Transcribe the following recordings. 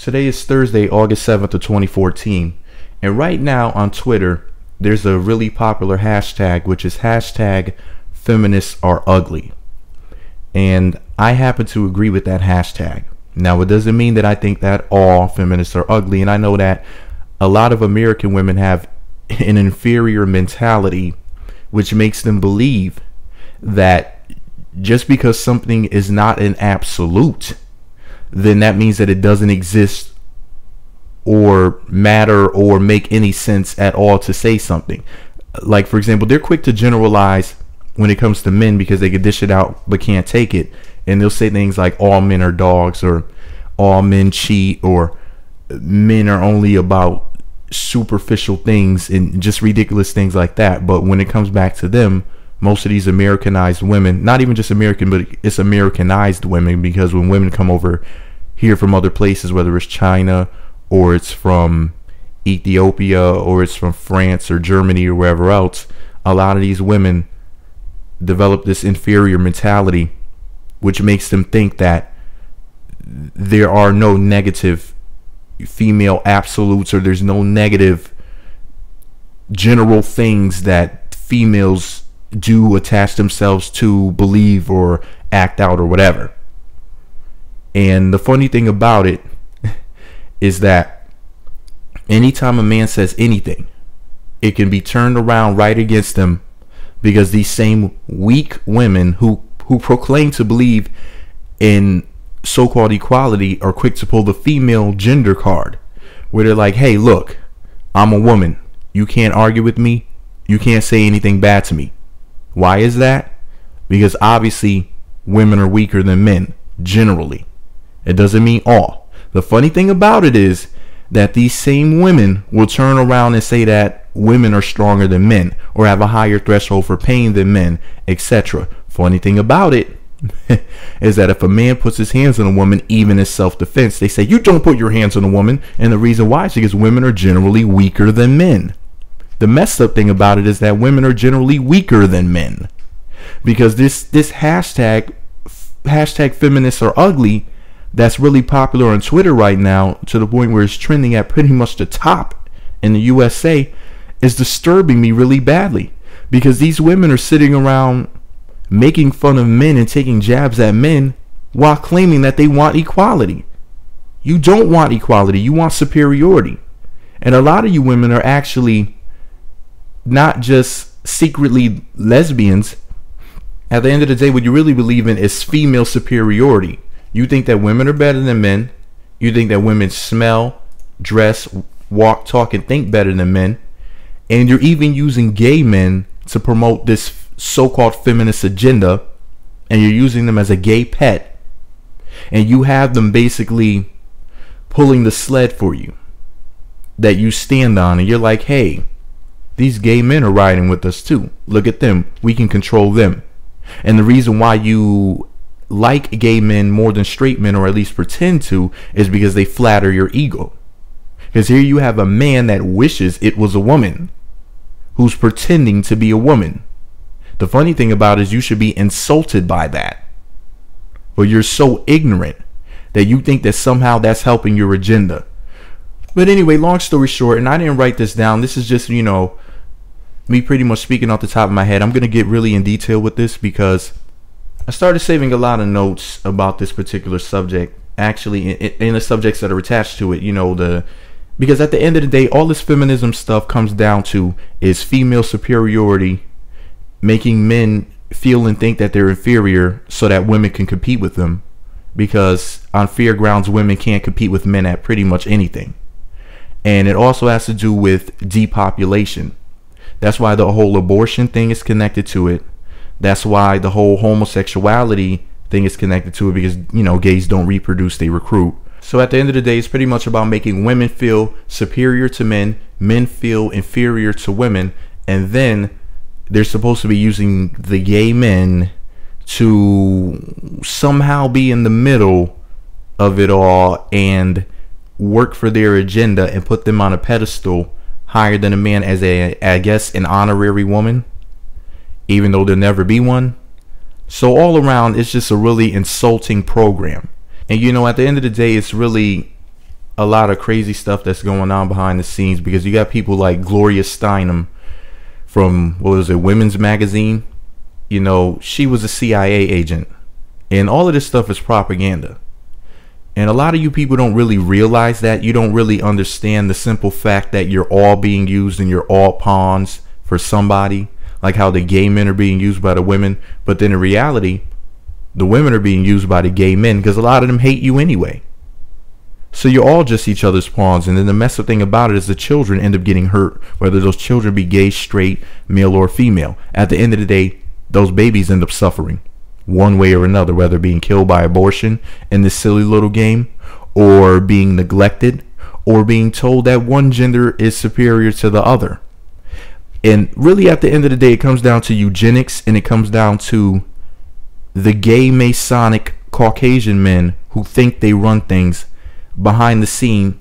Today is Thursday, August 7th of 2014. And right now on Twitter, there's a really popular hashtag, which is hashtag feminists are ugly. And I happen to agree with that hashtag. Now, it doesn't mean that I think that all feminists are ugly. And I know that a lot of American women have an inferior mentality, which makes them believe that just because something is not an absolute, then that means that it doesn't exist or matter or make any sense at all to say something. Like, for example, they're quick to generalize when it comes to men because they can dish it out but can't take it. And they'll say things like all men are dogs, or all men cheat, or men are only about superficial things, and just ridiculous things like that. But when it comes back to them, most of these Americanized women, not even just American, but it's Americanized women, because when women come over here from other places, whether it's China or it's from Ethiopia or it's from France or Germany or wherever else, a lot of these women develop this inferior mentality, which makes them think that there are no negative female absolutes, or there's no negative general things that females do attach themselves to, believe, or act out, or whatever. And the funny thing about it is that anytime a man says anything, it can be turned around right against them, because these same weak women who proclaim to believe in so-called equality are quick to pull the female gender card, where they're like, hey, look, I'm a woman. You can't argue with me. You can't say anything bad to me. Why is that? Because obviously women are weaker than men, generally. It doesn't mean all. The funny thing about it is that these same women will turn around and say that women are stronger than men, or have a higher threshold for pain than men, etc. Funny thing about it is that if a man puts his hands on a woman, even in self-defense, they say, you don't put your hands on a woman. And the reason why is because women are generally weaker than men. The messed up thing about it is that women are generally weaker than men, because this hashtag feminists are ugly, that's really popular on Twitter right now, to the point where it's trending at pretty much the top in the USA, is disturbing me really badly, because these women are sitting around making fun of men and taking jabs at men while claiming that they want equality. You don't want equality. You want superiority. And a lot of you women are actually not just secretly lesbians. At the end of the day, what you really believe in is female superiority. You think that women are better than men. You think that women smell, dress, walk, talk, and think better than men. And you're even using gay men to promote this so-called feminist agenda, and you're using them as a gay pet. And you have them basically pulling the sled for you that you stand on, and you're like, hey, these gay men are riding with us too. Look at them. We can control them. And the reason why you like gay men more than straight men, or at least pretend to, is because they flatter your ego. Because here you have a man that wishes it was a woman, who's pretending to be a woman. The funny thing about it is you should be insulted by that. But you're so ignorant that you think that somehow that's helping your agenda. But anyway, long story short, and I didn't write this down. This is just, me pretty much speaking off the top of my head. I'm going to get really in detail with this, because I started saving a lot of notes about this particular subject, actually in the subjects that are attached to it, because at the end of the day, all this feminism stuff comes down to is female superiority, making men feel and think that they're inferior so that women can compete with them, because on fair grounds, women can't compete with men at pretty much anything. And it also has to do with depopulation. That's why the whole abortion thing is connected to it. That's why the whole homosexuality thing is connected to it, because, gays don't reproduce, they recruit. So at the end of the day, it's pretty much about making women feel superior to men, men feel inferior to women, and then they're supposed to be using the gay men to somehow be in the middle of it all and work for their agenda and put them on a pedestal higher than a man as I guess, an honorary woman, even though there'll never be one. So all around, it's just a really insulting program. And at the end of the day, it's really a lot of crazy stuff that's going on behind the scenes, because you got people like Gloria Steinem from, what was it, Women's Magazine. You know, she was a CIA agent, and all of this stuff is propaganda. And a lot of you people don't really realize that. You don't really understand the simple fact that you're all being used and you're all pawns for somebody, like how the gay men are being used by the women. But then in reality, the women are being used by the gay men, because a lot of them hate you anyway. So you're all just each other's pawns. And then the messed up thing about it is the children end up getting hurt, whether those children be gay, straight, male, or female. At the end of the day, those babies end up suffering one way or another, whether being killed by abortion in this silly little game, or being neglected, or being told that one gender is superior to the other. And really, at the end of the day, it comes down to eugenics, and it comes down to the gay Masonic Caucasian men who think they run things behind the scene,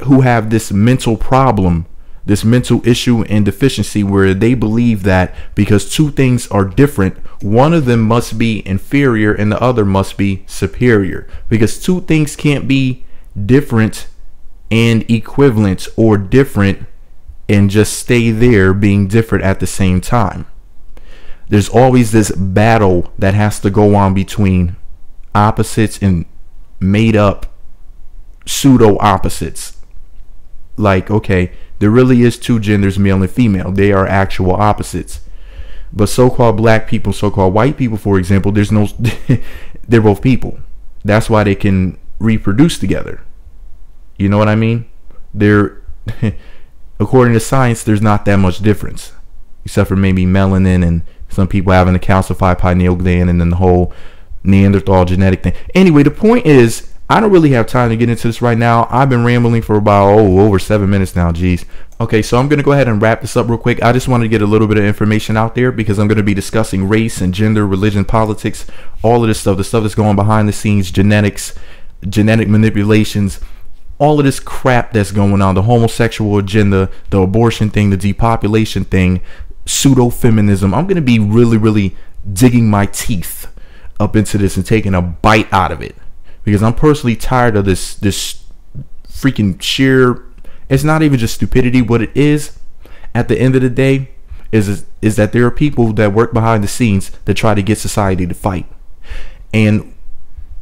who have this mental problem, this mental issue and deficiency, where they believe that because two things are different, one of them must be inferior and the other must be superior. Because two things can't be different and equivalent, or different and just stay there being different at the same time. There's always this battle that has to go on between opposites and made up pseudo opposites. Like, okay, there really is two genders, male and female. They are actual opposites. But so-called black people, so-called white people, for example, there's no they're both people. That's why they can reproduce together. You know what I mean? They're according to science, there's not that much difference, except for maybe melanin and some people having a calcified pineal gland, and then the whole Neanderthal genetic thing. Anyway, the point is, I don't really have time to get into this right now. I've been rambling for about over 7 minutes now. Geez. Okay, so I'm going to go ahead and wrap this up real quick. I just wanted to get a little bit of information out there, because I'm going to be discussing race and gender, religion, politics, all of this stuff, the stuff that's going behind the scenes, genetics, genetic manipulations, all of this crap that's going on, the homosexual agenda, the abortion thing, the depopulation thing, pseudo-feminism. I'm going to be really digging my teeth up into this and taking a bite out of it, because I'm personally tired of this freaking sheer, it's not even just stupidity. What it is, at the end of the day, is that there are people that work behind the scenes that try to get society to fight. And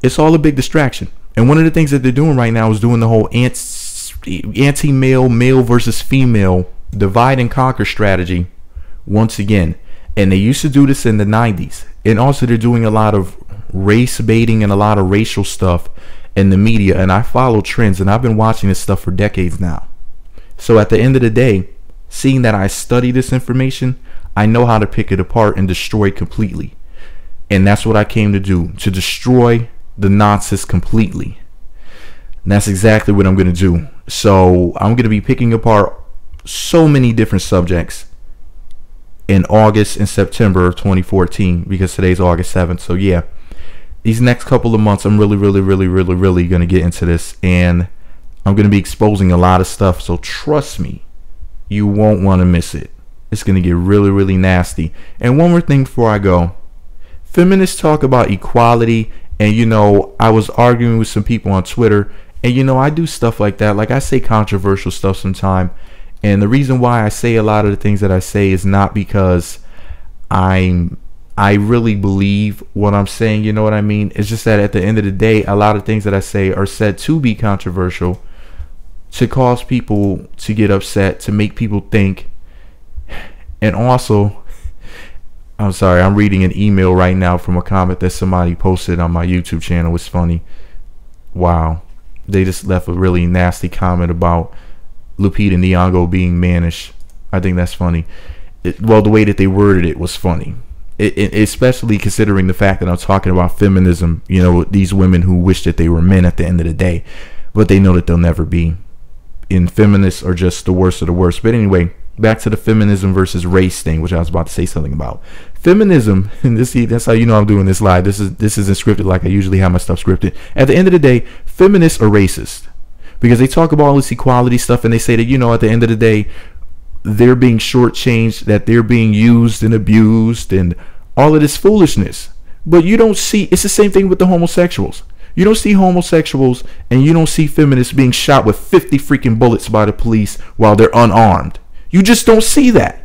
it's all a big distraction. And one of the things that they're doing right now is doing the whole anti-male, male versus female divide and conquer strategy once again. And they used to do this in the 90s. And also they're doing a lot of race baiting and a lot of racial stuff in the media. And I follow trends, and I've been watching this stuff for decades now. So at the end of the day, seeing that I study this information, I know how to pick it apart and destroy it completely. And that's what I came to do, to destroy the nonsense completely. And that's exactly what I'm going to do. So I'm going to be picking apart so many different subjects in August and September of 2014, because today's August 7th. So yeah, these next couple of months, I'm really going to get into this, and I'm going to be exposing a lot of stuff. So trust me, you won't want to miss it. It's going to get really nasty. And one more thing before I go. Feminists talk about equality, and you know, I was arguing with some people on Twitter, and you know, I do stuff like that. Like, I say controversial stuff sometimes. And the reason why I say a lot of the things that I say is not because I really believe what I'm saying, you know what I mean? It's just that at the end of the day, a lot of things that I say are said to be controversial, to cause people to get upset, to make people think. And also, I'm sorry, I'm reading an email right now from a comment that somebody posted on my YouTube channel. It's funny. Wow. They just left a really nasty comment about Lupita Nyong'o being mannish. I think that's funny. Well, the way that they worded it was funny. Especially considering the fact that I'm talking about feminism, you know, these women who wish that they were men at the end of the day, but they know that they'll never be. And feminists are just the worst of the worst. But anyway, back to the feminism versus race thing, which I was about to say something about. Feminism, and that's how you know I'm doing this live. This isn't scripted like I usually have my stuff scripted. At the end of the day, feminists are racist, because they talk about all this equality stuff, and they say that, you know, at the end of the day, they're being shortchanged, that they're being used and abused and all of this foolishness. But you don't see, it's the same thing with the homosexuals. You don't see homosexuals and you don't see feminists being shot with 50 freaking bullets by the police while they're unarmed. You just don't see that.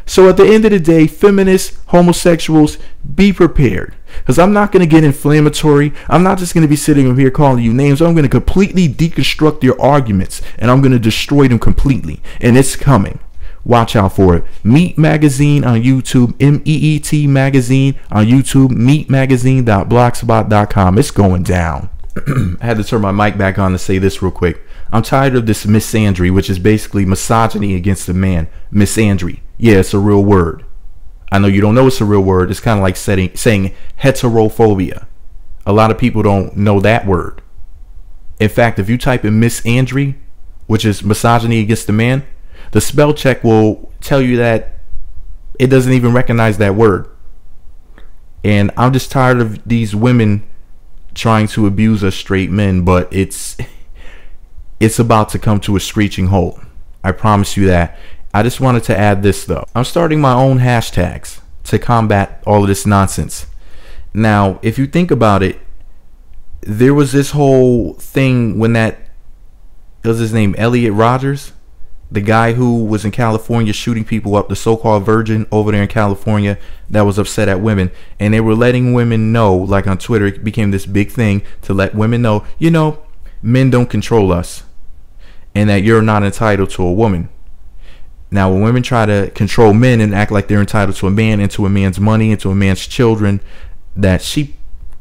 So at the end of the day, feminists, homosexuals, be prepared. Because I'm not going to get inflammatory. I'm not just going to be sitting over here calling you names. I'm going to completely deconstruct your arguments and I'm going to destroy them completely. And it's coming. Watch out for it. Meet Magazine on YouTube, MEET Magazine on YouTube, meetmagazine.blogspot.com. It's going down. I had to turn my mic back on to say this real quick. I'm tired of this misandry, which is basically misogyny against a man. Misandry. Yeah, it's a real word. I know you don't know it's a real word. It's kind of like saying heterophobia. A lot of people don't know that word. In fact, if you type in misandry, which is misogyny against a man, the spell check will tell you that it doesn't even recognize that word. And I'm just tired of these women trying to abuse us straight men, but it's about to come to a screeching halt. I promise you that. I just wanted to add this though. I'm starting my own hashtags to combat all of this nonsense. Now, if you think about it, there was this whole thing when what was his name, Elliot Rodgers? The guy who was in California shooting people up, the so-called virgin over there in California that was upset at women. And they were letting women know, like on Twitter, it became this big thing to let women know, you know, men don't control us and that you're not entitled to a woman. Now, when women try to control men and act like they're entitled to a man and to a man's money and to a man's children that she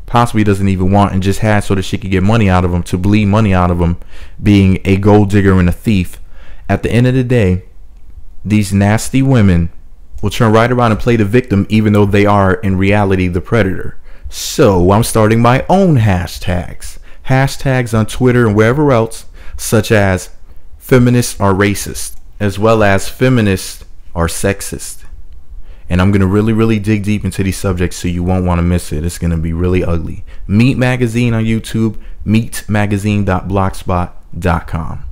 possibly doesn't even want and just has so that she could get money out of them, to bleed money out of them, being a gold digger and a thief, at the end of the day, these nasty women will turn right around and play the victim even though they are in reality the predator. So I'm starting my own hashtags. Hashtags on Twitter and wherever else, such as feminists are racist, as well as feminists are sexist. And I'm going to really dig deep into these subjects so you won't want to miss it. It's going to be really ugly. Meet Magazine on YouTube, meetmagazine.blogspot.com.